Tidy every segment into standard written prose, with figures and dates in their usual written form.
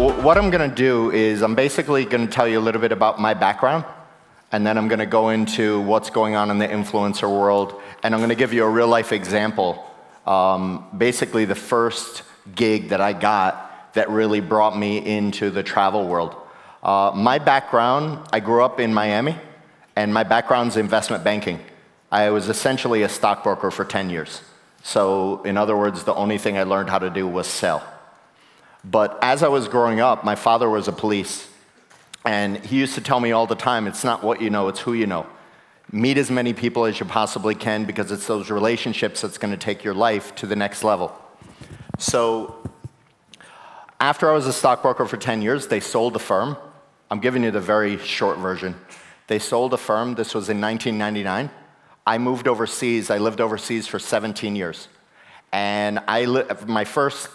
What I'm going to do is I'm basically going to tell you a little bit about my background, and then I'm going to go into what's going on in the influencer world, and I'm going to give you a real-life example. Basically, the first gig that I got that really brought me into the travel world. My background, I grew up in Miami, and my background's investment banking. I was essentially a stockbroker for 10 years. So, in other words, the only thing I learned how to do was sell. But as I was growing up, my father was a police, and he used to tell me all the time, it's not what you know, it's who you know. Meet as many people as you possibly can, because it's those relationships that's going to take your life to the next level. So after I was a stockbroker for 10 years, they sold the firm. I'm giving you the very short version. They sold the firm. This was in 1999. I moved overseas. I lived overseas for 17 years. And my first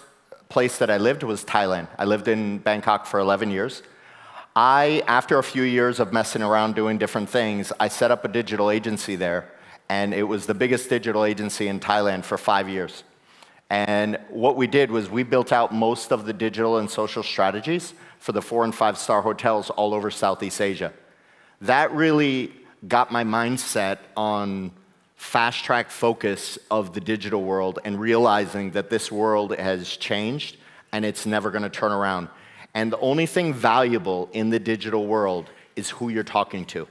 place that I lived was Thailand. I lived in Bangkok for 11 years. After a few years of messing around doing different things, I set up a digital agency there, and it was the biggest digital agency in Thailand for 5 years. And what we did was we built out most of the digital and social strategies for the 4- and 5-star hotels all over Southeast Asia. That really got my mindset on fast-track focus of the digital world and realizing that this world has changed and it's never going to turn around. And the only thing valuable in the digital world is who you're talking to,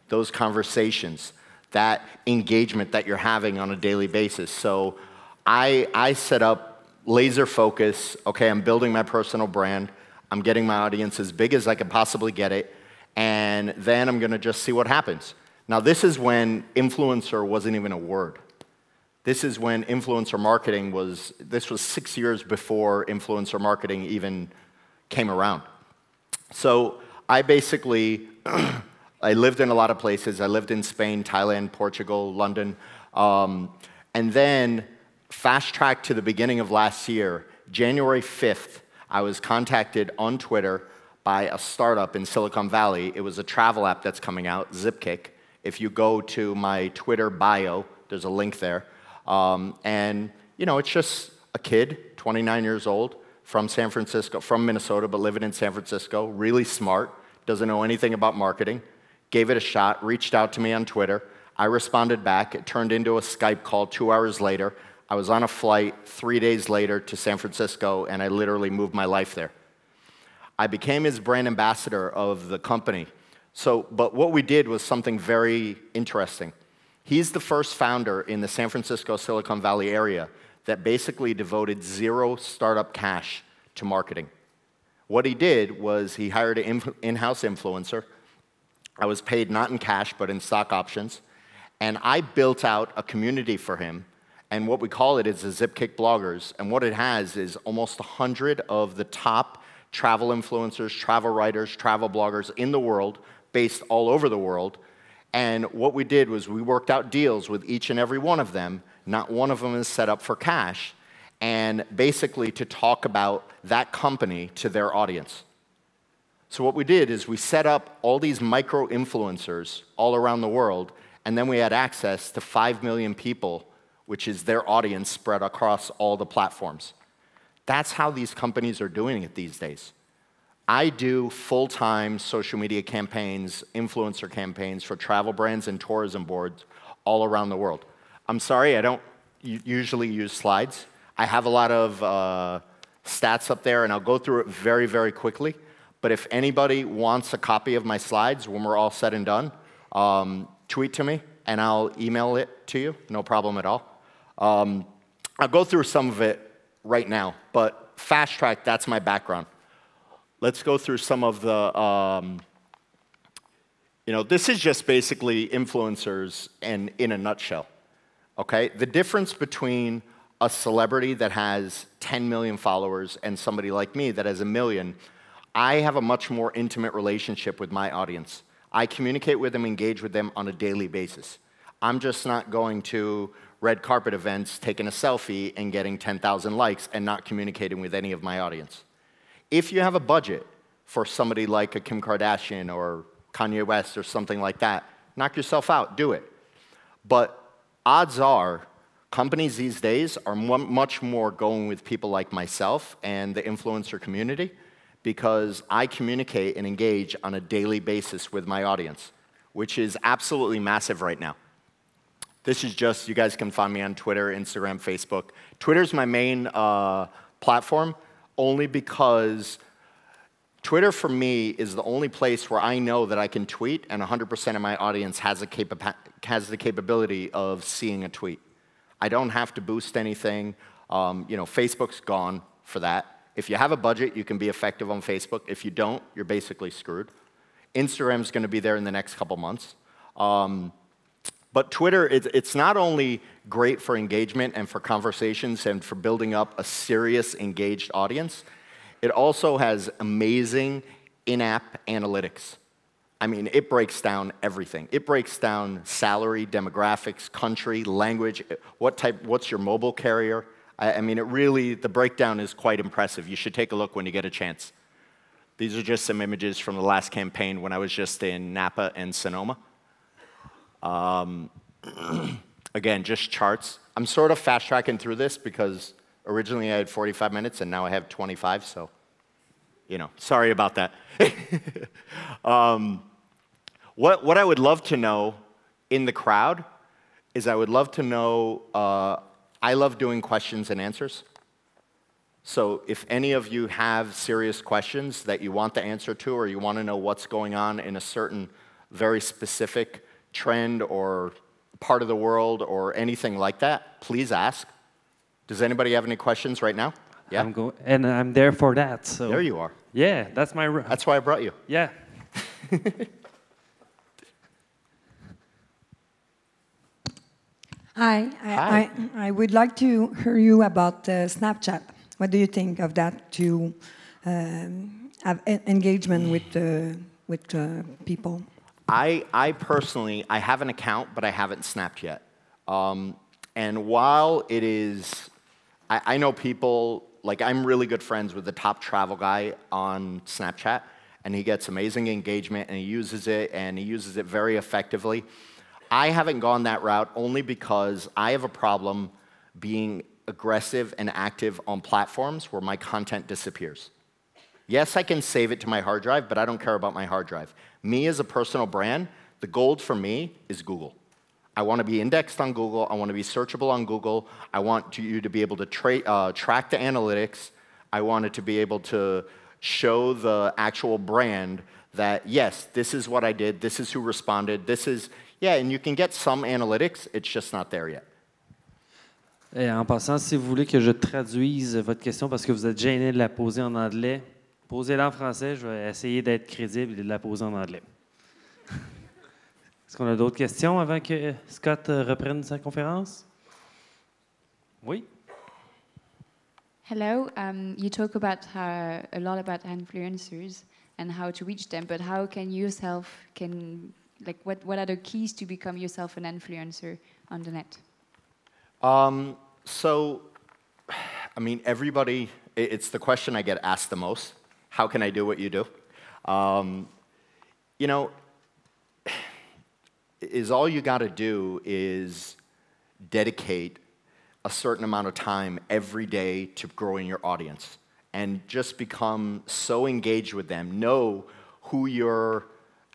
those conversations, that engagement that you're having on a daily basis. So I set up laser focus. Okay, I'm building my personal brand. I'm getting my audience as big as I can possibly get it. And then I'm going to just see what happens. Now, this is when influencer wasn't even a word. This is when influencer marketing was, this was 6 years before influencer marketing even came around. So I basically, I lived in a lot of places. I lived in Spain, Thailand, Portugal, London. And then fast track to the beginning of last year, January 5th, I was contacted on Twitter by a startup in Silicon Valley. It was a travel app that's coming out, Zipkick. If you go to my Twitter bio, there's a link there. And, you know, it's just a kid, 29 years old, from San Francisco, from Minnesota, but living in San Francisco, really smart, doesn't know anything about marketing, gave it a shot, reached out to me on Twitter. I responded back. It turned into a Skype call 2 hours later. I was on a flight 3 days later to San Francisco, and I literally moved my life there. I became his brand ambassador of the company. But what we did was something very interesting. He's the first founder in the San Francisco, Silicon Valley area that basically devoted zero startup cash to marketing. What he did was he hired an in-house influencer. I was paid not in cash, but in stock options. And I built out a community for him. And what we call it is the Zipkick bloggers. And what it has is almost 100 of the top travel influencers, travel writers, travel bloggers in the world, based all over the world. And what we did was we worked out deals with each and every one of them. Not one of them is set up for cash. And basically to talk about that company to their audience. So what we did is we set up all these micro-influencers all around the world, and then we had access to 5 million people, which is their audience spread across all the platforms. That's how these companies are doing it these days. I do full-time social media campaigns, influencer campaigns for travel brands and tourism boards all around the world. I'm sorry, I don't usually use slides. I have a lot of stats up there, and I'll go through it very, very quickly. But if anybody wants a copy of my slides when we're all said and done, tweet to me, and I'll email it to you. No problem at all. I'll go through some of it right now, but fast track, that's my background. Let's go through some of the, this is just basically influencers and in a nutshell, okay? The difference between a celebrity that has 10 million followers and somebody like me that has 1 million, I have a much more intimate relationship with my audience. I communicate with them, engage with them on a daily basis. I'm just not going to red carpet events, taking a selfie and getting 10,000 likes and not communicating with any of my audience. If you have a budget for somebody like a Kim Kardashian or Kanye West or something like that, knock yourself out, do it. But odds are, companies these days are much more going with people like myself and the influencer community because I communicate and engage on a daily basis with my audience, which is absolutely massive right now. This is just, you guys can find me on Twitter, Instagram, Facebook. Twitter's my main platform, only because Twitter for me is the only place where I know that I can tweet and 100% of my audience has the capability of seeing a tweet. I don't have to boost anything. Facebook's gone for that. If you have a budget, you can be effective on Facebook. If you don't, you're basically screwed. Instagram's going to be there in the next couple months. But Twitter, it's not only great for engagement and for conversations and for building up a serious, engaged audience, it also has amazing in-app analytics. I mean, it breaks down everything. It breaks down salary, demographics, country, language, what's your mobile carrier. I mean, the breakdown is quite impressive. You should take a look when you get a chance. These are just some images from the last campaign when I was just in Napa and Sonoma. Again, just charts. I'm sort of fast-tracking through this because originally I had 45 minutes and now I have 25, so, sorry about that. What I would love to know in the crowd is I would love to know, I love doing questions and answers. So if any of you have serious questions that you want the answer to or you want to know what's going on in a certain very specific trend or part of the world or anything like that, please ask. Does anybody have any questions right now? Yeah? I'm there for that. So. There you are. Yeah, that's my... That's why I brought you. Yeah. Hi. Hi. I would like to hear you about Snapchat. What do you think of that to have engagement with people? I personally, I have an account, but I haven't snapped yet. And while it is, I know people, like I'm really good friends with the top travel guy on Snapchat, and he gets amazing engagement, and he uses it very effectively. I haven't gone that route only because I have a problem being aggressive and active on platforms where my content disappears. Yes, I can save it to my hard drive, but I don't care about my hard drive. Me as a personal brand, the gold for me is Google. I want to be indexed on Google. I want to be searchable on Google. I want you to be able to track the analytics. I want it to be able to show the actual brand that, yes, this is what I did, this is who responded, this is, yeah, and you can get some analytics, it's just not there yet. Et en passant, si vous voulez que je traduise votre question parce que vous êtes gêné de la poser en anglais, posez-la en français, je vais essayer d'être crédible et de la poser en anglais. Est-ce qu'on a d'autres questions avant que Scott reprenne sa conférence? Oui? Hello. You talk about a lot about influencers and how to reach them, but how can you yourself what are the keys to become yourself an influencer on the net? So, I mean, everybody, it's the question I get asked the most. How can I do what you do? Is all you got to do is dedicate a certain amount of time every day to growing your audience and just become so engaged with them. Know who your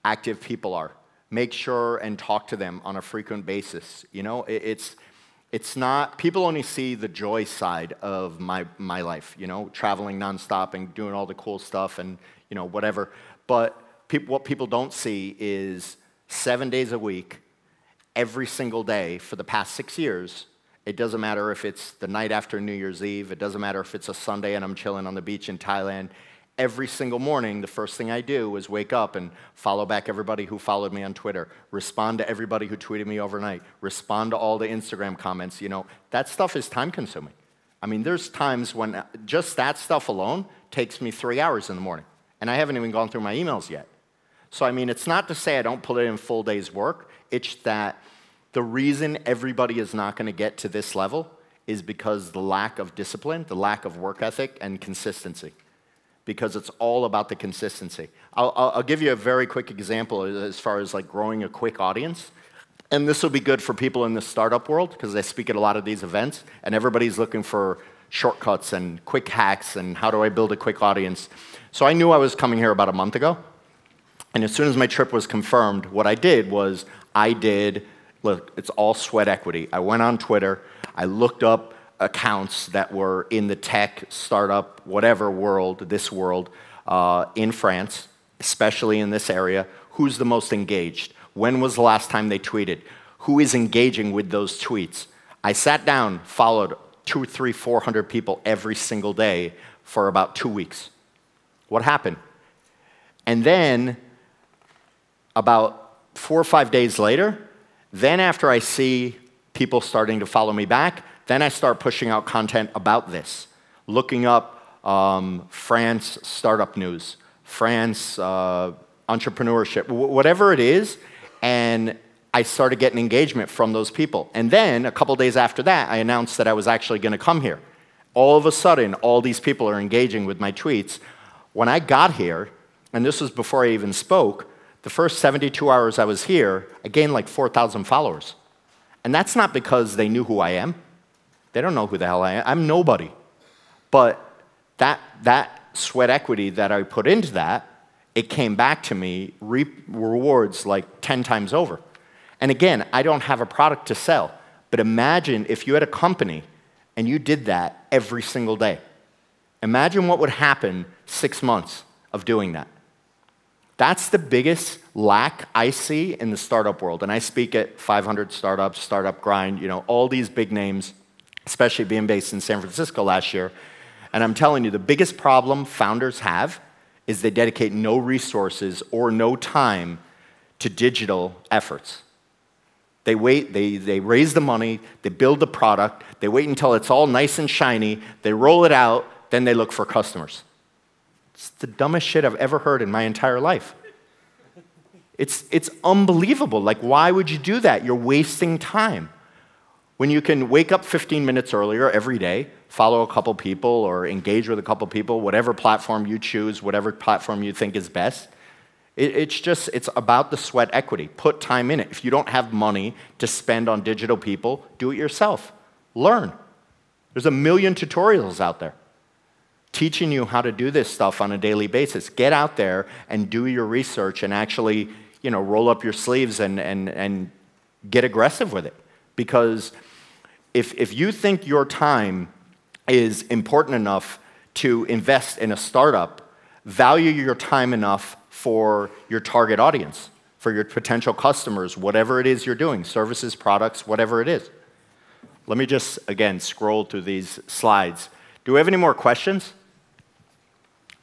active people are. Make sure and talk to them on a frequent basis. It's not, people only see the joy side of my life, traveling nonstop and doing all the cool stuff and, whatever. But what people don't see is 7 days a week, every single day for the past 6 years. It doesn't matter if it's the night after New Year's Eve. It doesn't matter if it's a Sunday and I'm chilling on the beach in Thailand. Every single morning, the first thing I do is wake up and follow back everybody who followed me on Twitter, respond to everybody who tweeted me overnight, respond to all the Instagram comments. That stuff is time-consuming. I mean, there's times when just that stuff alone takes me 3 hours in the morning, and I haven't even gone through my emails yet. So, I mean, it's not to say I don't put it in full day's work. It's that the reason everybody is not going to get to this level is because the lack of discipline, the lack of work ethic, and consistency. Because it's all about the consistency. I'll give you a very quick example as far as like growing a quick audience. And this will be good for people in the startup world because I speak at a lot of these events and everybody's looking for shortcuts and quick hacks and how do I build a quick audience. So I knew I was coming here about a month ago. And as soon as my trip was confirmed, what I did was look, it's all sweat equity. I went on Twitter, I looked up accounts that were in the tech, startup, whatever world, this world, in France, especially in this area. Who's the most engaged? When was the last time they tweeted? Who is engaging with those tweets? I sat down, followed 200, 300, 400 people every single day for about 2 weeks. What happened? And then, about 4 or 5 days later, then after I see people starting to follow me back, then I start pushing out content about this. Looking up France startup news, France entrepreneurship, whatever it is, and I started getting engagement from those people. And then, a couple days after that, I announced that I was actually going to come here. All of a sudden, all these people are engaging with my tweets. When I got here, and this was before I even spoke, the first 72 hours I was here, I gained like 4,000 followers. And that's not because they knew who I am. They don't know who the hell I am. I'm nobody. But that sweat equity that I put into that, it came back to me, rewards like 10 times over. And again, I don't have a product to sell. But imagine if you had a company and you did that every single day. Imagine what would happen 6 months of doing that. That's the biggest lack I see in the startup world. And I speak at 500 startups, Startup Grind, you know, all these big names, especially being based in San Francisco last year. And I'm telling you, the biggest problem founders have is they dedicate no resources or no time to digital efforts. They wait, they raise the money, they build the product, they wait until it's all nice and shiny, they roll it out, then they look for customers. It's the dumbest shit I've ever heard in my entire life. It's unbelievable. Like, why would you do that? You're wasting time. When you can wake up 15 minutes earlier every day, follow a couple people or engage with a couple people, whatever platform you choose, whatever platform you think is best, it's about the sweat equity. Put time in it. If you don't have money to spend on digital people, do it yourself. Learn. There's a million tutorials out there teaching you how to do this stuff on a daily basis. Get out there and do your research and actually, you know, roll up your sleeves and get aggressive with it. Because if you think your time is important enough to invest in a startup, value your time enough for your target audience, for your potential customers, whatever it is you're doing, services, products, whatever it is. Let me just, again, scroll through these slides. Do we have any more questions?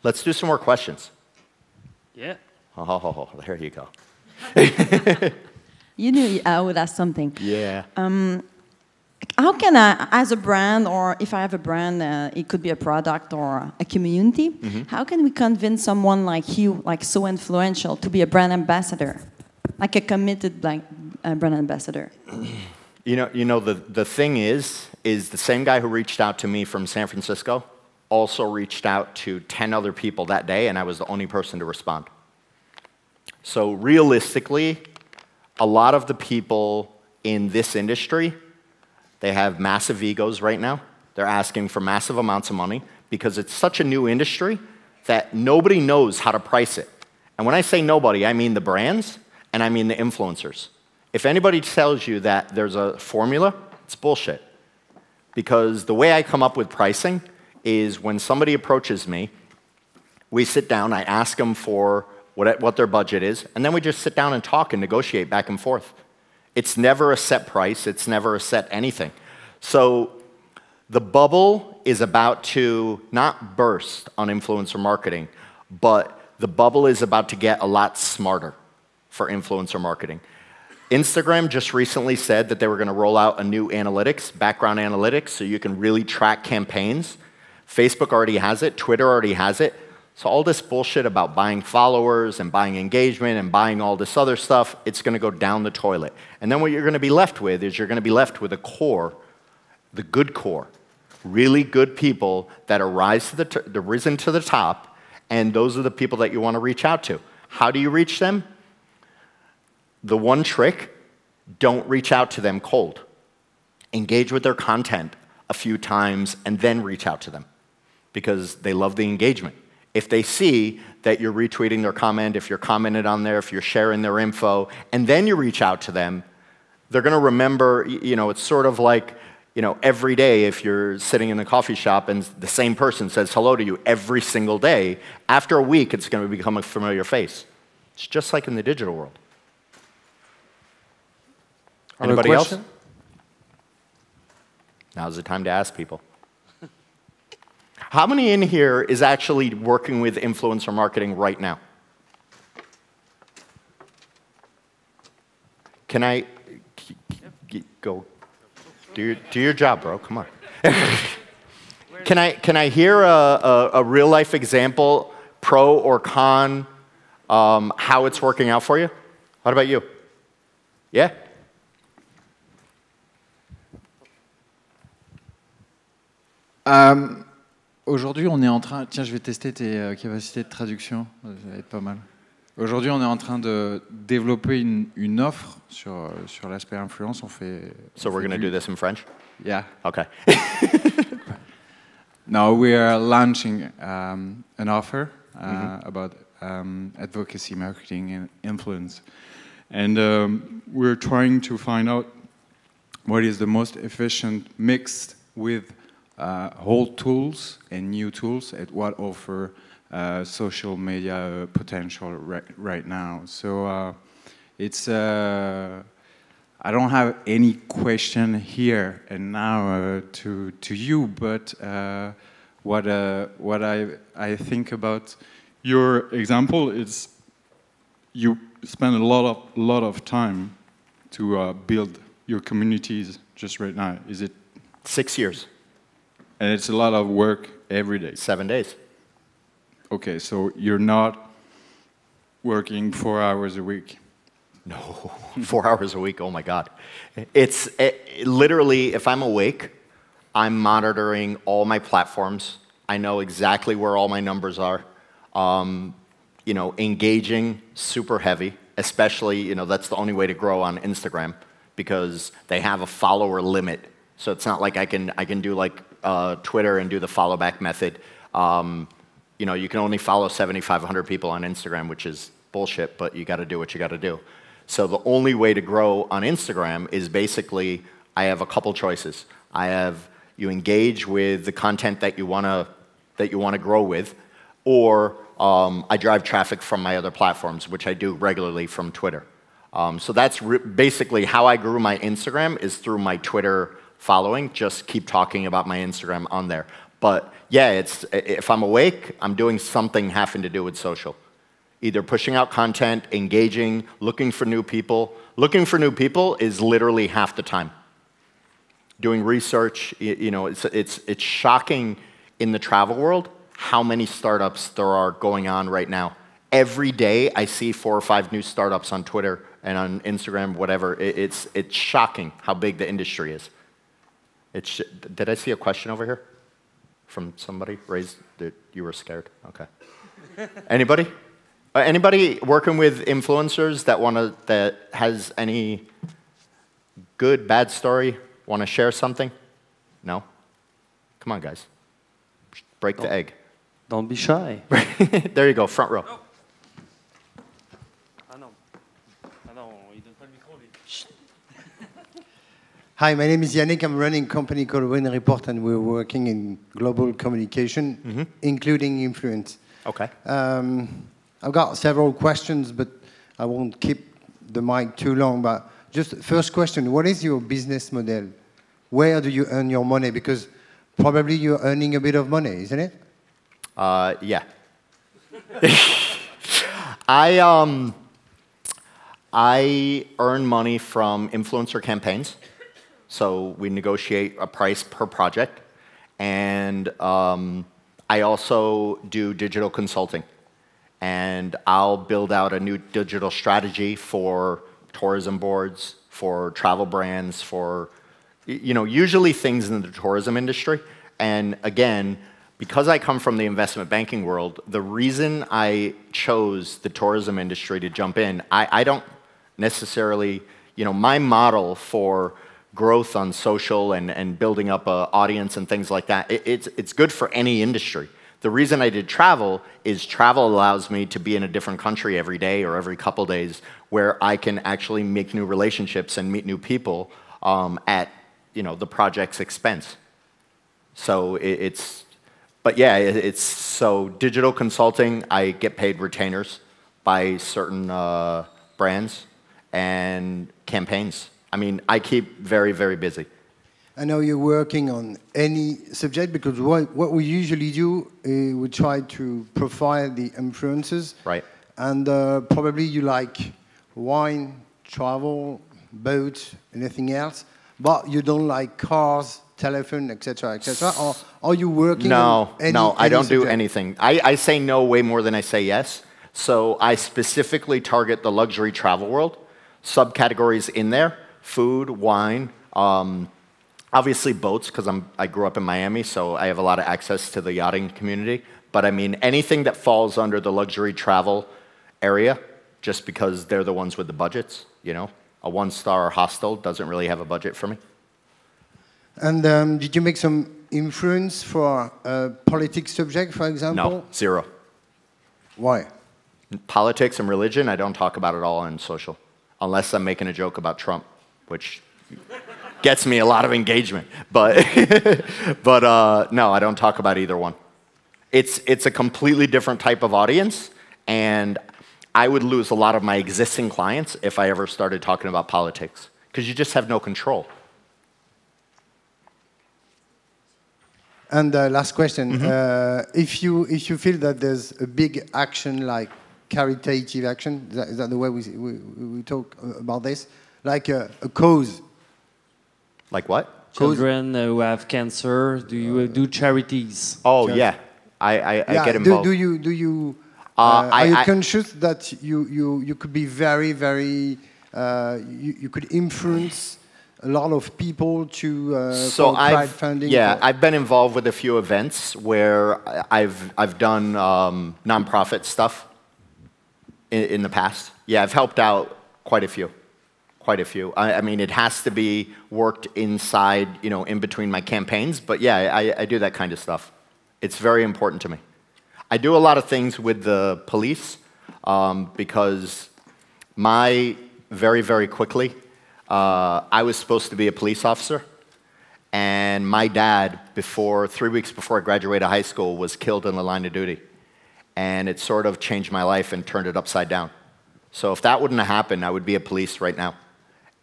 Let's do some more questions. Yeah. Oh, there you go. You knew I would ask something. Yeah. How can I, as a brand, or if I have a brand, it could be a product or a community, how can we convince someone like you, like so influential, to be a brand ambassador, like a committed brand ambassador? You know, the thing is the same guy who reached out to me from San Francisco also reached out to 10 other people that day, and I was the only person to respond. So realistically, a lot of the people in this industry, they have massive egos right now. They're asking for massive amounts of money because it's such a new industry that nobody knows how to price it. And when I say nobody, I mean the brands and I mean the influencers. If anybody tells you that there's a formula, it's bullshit. Because the way I come up with pricing is when somebody approaches me, we sit down, I ask them for what their budget is, and then we just sit down and talk and negotiate back and forth. It's never a set price. It's never a set anything. So the bubble is about to not burst on influencer marketing, but the bubble is about to get a lot smarter for influencer marketing. Instagram just recently said that they were going to roll out a new analytics, background analytics, so you can really track campaigns. Facebook already has it. Twitter already has it. So all this bullshit about buying followers and buying engagement and buying all this other stuff, it's going to go down the toilet. And then what you're going to be left with is you're going to be left with a core, the good core, really good people that are risen to the top, and those are the people that you want to reach out to. How do you reach them? The one trick, don't reach out to them cold. Engage with their content. a few times, and then reach out to them because they love the engagement. If they see that you're retweeting their comment, if you're commented on there, if you're sharing their info, and then you reach out to them, they're going to remember, you know, it's sort of like, you know, every day if you're sitting in the coffee shop and the same person says hello to you every single day, after a week it's going to become a familiar face. It's just like in the digital world. Anybody else? Now's the time to ask people. How many in here is actually working with influencer marketing right now? Can I go do your job, bro? Come on. Can I hear a real life example, pro or con, how it's working out for you? What about you? Yeah? Aujourd'hui, on est en train... Tiens, je vais tester tes capacités de traduction. Ça va être pas mal. Aujourd'hui, on est en train de développer une offre sur l'aspect influence. So we're going to do this in French? Yeah. Okay. Now we are launching an offer about advocacy, marketing, and influence. And we're trying to find out what is the most efficient mix with old tools and new tools at what offer social media potential right now. So it's I don't have any question here and now to you, but what I think about your example is you spend a lot of time to build your communities just right now. Is it 6 years? And it's a lot of work every day. 7 days. Okay, so you're not working 4 hours a week. No, 4 hours a week, oh my God. Literally, if I'm awake, I'm monitoring all my platforms. I know exactly where all my numbers are. You know, engaging, super heavy, especially, you know, that's the only way to grow on Instagram because they have a follower limit. So it's not like I can do like Twitter and do the follow back method. You know, you can only follow 7,500 people on Instagram, which is bullshit, but you got to do what you got to do. So the only way to grow on Instagram is basically, I have a couple choices. I have you engage with the content that you want to grow with, or I drive traffic from my other platforms, which I do regularly from Twitter. So that's basically how I grew my Instagram is through my Twitter following. Just keep talking about my Instagram on there. But yeah, if I'm awake, I'm doing something having to do with social. Either pushing out content, engaging, looking for new people. Looking for new people is literally half the time. Doing research, you know, it's shocking in the travel world how many startups there are going on right now. Every day I see 4 or 5 new startups on Twitter and on Instagram, whatever. It's shocking how big the industry is. Did I see a question over here? From somebody raised that you were scared? Okay. Anybody? Anybody working with influencers that has any good, bad story? Want to share something? No? Come on, guys. Break the egg. Don't be shy. There you go, front row. Oh. Ah non. Ah non, il donne pas le micro, lui. Hi, my name is Yannick. I'm running a company called Win Report, and we're working in global communication, including influence. Okay. I've got several questions, but I won't keep the mic too long. But just first question, what is your business model? Where do you earn your money? Because probably you're earning a bit of money, isn't it? Yeah. I earn money from influencer campaigns. So we negotiate a price per project. And I also do digital consulting. And I'll build out a new digital strategy for tourism boards, for travel brands, for, you know, usually things in the tourism industry. And again, because I come from the investment banking world, the reason I chose the tourism industry to jump in, I don't necessarily, you know, my model for growth on social and building up an audience and things like that. It's good for any industry. The reason I did travel is travel allows me to be in a different country every day or every couple days where I can actually make new relationships and meet new people at the project's expense. So but yeah, so digital consulting, I get paid retainers by certain brands and campaigns. I mean, I keep very, very busy. I know you're working on any subject because what we usually do is we try to profile the influencers. Right. And probably you like wine, travel, boats, anything else, but you don't like cars, telephone, etc., etc. Or are you working on any No, I don't do subject? anything. I say no way more than I say yes. So I specifically target the luxury travel world, subcategories in there, food, wine, obviously boats, because I grew up in Miami, so I have a lot of access to the yachting community. But I mean, anything that falls under the luxury travel area, just because they're the ones with the budgets, A one-star hostel doesn't really have a budget for me. And did you make some influence for a politics subject, for example? No, zero. Why? Politics and religion, I don't talk about it all on social, unless I'm making a joke about Trump, which gets me a lot of engagement. But, no, I don't talk about either one. It's a completely different type of audience, and I would lose a lot of my existing clients if I ever started talking about politics, because you just have no control. And last question, if you feel that there's a big action like caritative action, is that the way we talk about this? Like a cause? Like what? Children who have cancer, do you do charities? Oh, yeah. I get involved. Do you are you conscious that you could be very, very, you could influence a lot of people to so crowdfunding? I've been involved with a few events where I've done nonprofit stuff in the past. Yeah, I've helped out quite a few. I mean, it has to be worked inside, in between my campaigns. But yeah, I do that kind of stuff. It's very important to me. I do a lot of things with the police because very, very quickly, I was supposed to be a police officer. And my dad, 3 weeks before I graduated high school, was killed in the line of duty. And it sort of changed my life and turned it upside down. So if that wouldn't have happened, I would be a police right now.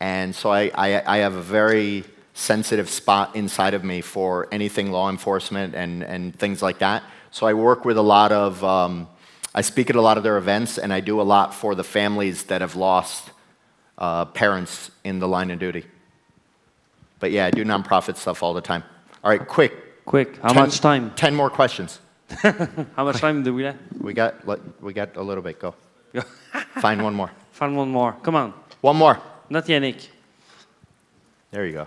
And so I have a very sensitive spot inside of me for anything law enforcement and things like that. So I work with a lot of, I speak at a lot of their events, and I do a lot for the families that have lost parents in the line of duty. But yeah, I do nonprofit stuff all the time. All right, quick. How much time? 10 more questions. How much time do we have? We got a little bit. Go. Find one more. Find one more. Come on. One more. Not Yannick. There you go.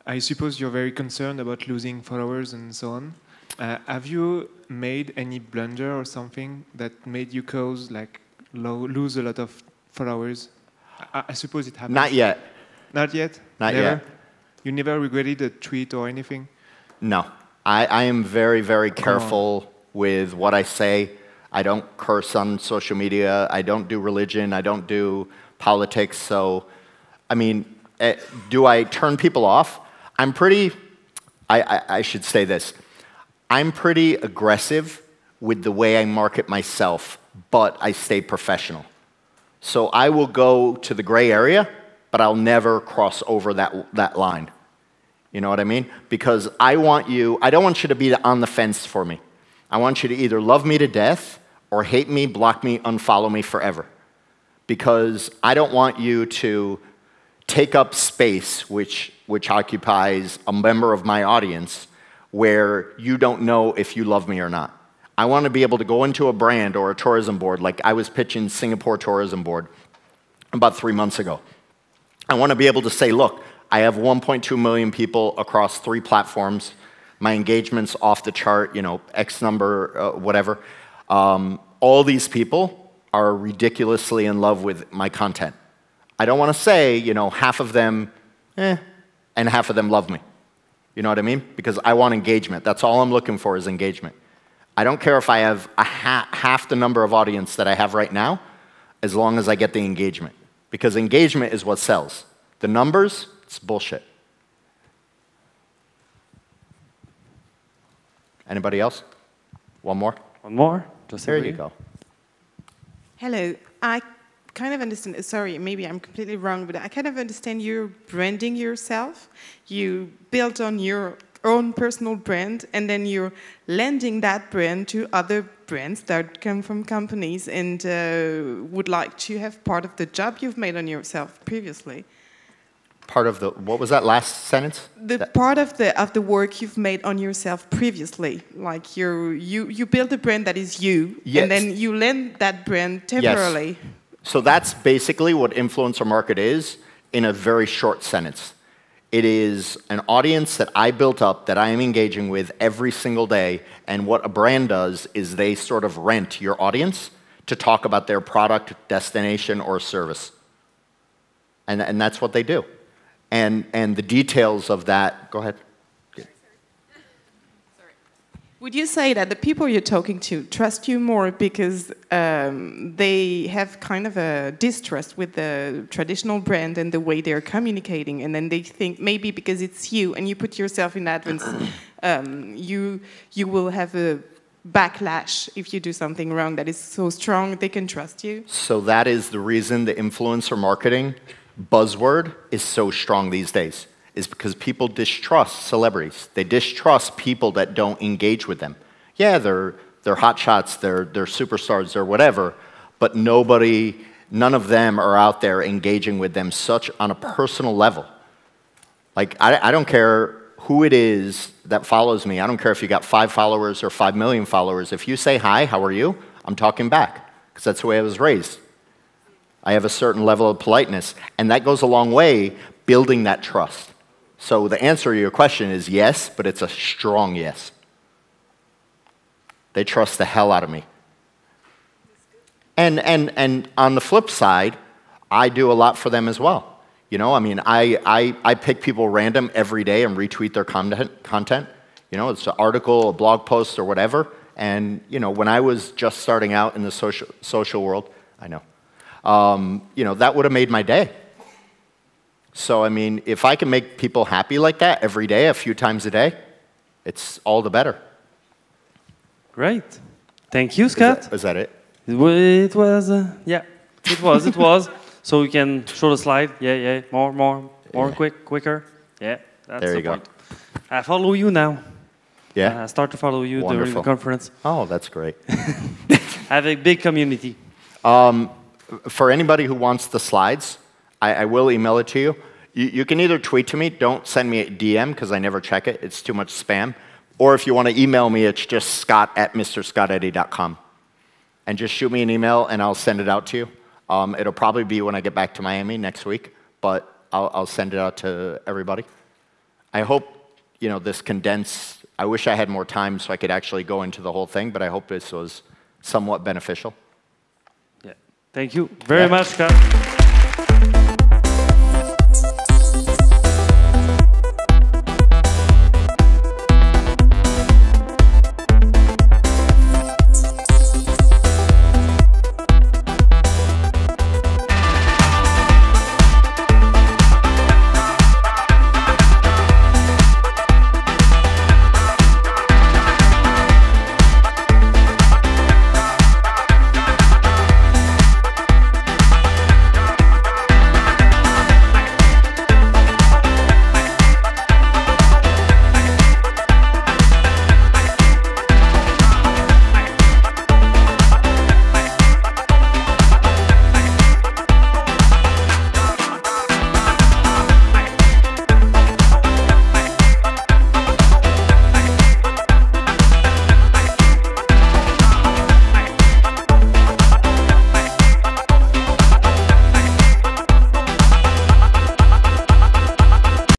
I suppose you're very concerned about losing followers and so on. Have you made any blunder or something that made you lose a lot of followers? I suppose it happened. Not yet. Not yet? Not never? yet. You never regretted a tweet or anything? No. I am very, very careful with what I say. I don't curse on social media. I don't do religion. I don't do politics. So, I mean, do I turn people off? I should say this. I'm pretty aggressive with the way I market myself, but I stay professional. So I will go to the gray area, but I'll never cross over that line. You know what I mean? Because I don't want you to be on the fence for me. I want you to either love me to death or hate me, block me, unfollow me forever. Because I don't want you to take up space which occupies a member of my audience where you don't know if you love me or not. I want to be able to go into a brand or a tourism board, like I was pitching Singapore Tourism Board about 3 months ago. I want to be able to say, look, I have 1.2 million people across 3 platforms. My engagement's off the chart, X number, whatever. All these people are ridiculously in love with my content. I don't want to say, you know, half of them, and half of them love me. You know what I mean? Because I want engagement. That's all I'm looking for is engagement. I don't care if I have half the number of audience that I have right now, as long as I get the engagement. Because engagement is what sells. The numbers, it's bullshit. Anybody else? One more? One more? Just there you go. Hello. I kind of understand, sorry, maybe I'm completely wrong, but I kind of understand you're branding yourself. You built on your own personal brand, and then you're lending that brand to other brands that come from companies and would like to have part of the job you've made on yourself previously. Part of the, what was that last sentence? Part of the work you've made on yourself previously, like you build a brand that is you, yes. and then you lend that brand temporarily. Yes. So that's basically what influencer market is in a very short sentence. It is an audience that I built up that I am engaging with every single day, and what a brand does is they sort of rent your audience to talk about their product, destination, or service. And that's what they do. And the details of that, go ahead. Would you say that the people you're talking to trust you more because they have kind of a distrust with the traditional brand and the way they're communicating, and then they think maybe because it's you and you put yourself in advance, you will have a backlash if you do something wrong that is so strong they can trust you? So that is the reason the influencer marketing buzzword is so strong these days. Is because people distrust celebrities. They distrust people that don't engage with them. Yeah, they're hotshots, they're superstars, they're whatever, but none of them are out there engaging with them such on a personal level. Like, I don't care who it is that follows me. I don't care if you got 5 followers or 5 million followers. If you say, hi, how are you? I'm talking back, because that's the way I was raised. I have a certain level of politeness, and that goes a long way building that trust. So the answer to your question is yes, but it's a strong yes. They trust the hell out of me. And on the flip side, I do a lot for them as well. You know, I mean, I pick people random every day and retweet their content. You know, it's an article, a blog post, or whatever. And, you know, when I was just starting out in the social world, I know, you know, that would have made my day. So, I mean, if I can make people happy like that every day, a few times a day, it's all the better. Great. Thank you, Scott. Is that it? It was, yeah, it was. So we can show the slide. Yeah, more, quicker. Yeah, that's there you the go. point. I follow you now. Yeah? I start to follow you during the conference. Oh, that's great. I have a big community. For anybody who wants the slides, I will email it to you. You can either tweet to me, don't send me a DM because I never check it, it's too much spam. Or if you want to email me, it's just scott@mrscotteddy.com. And just shoot me an email and I'll send it out to you. It'll probably be when I get back to Miami next week, but I'll send it out to everybody. I hope, you know, this condensed, I wish I had more time so I could actually go into the whole thing, but I hope this was somewhat beneficial. Yeah. Thank you very much, Scott.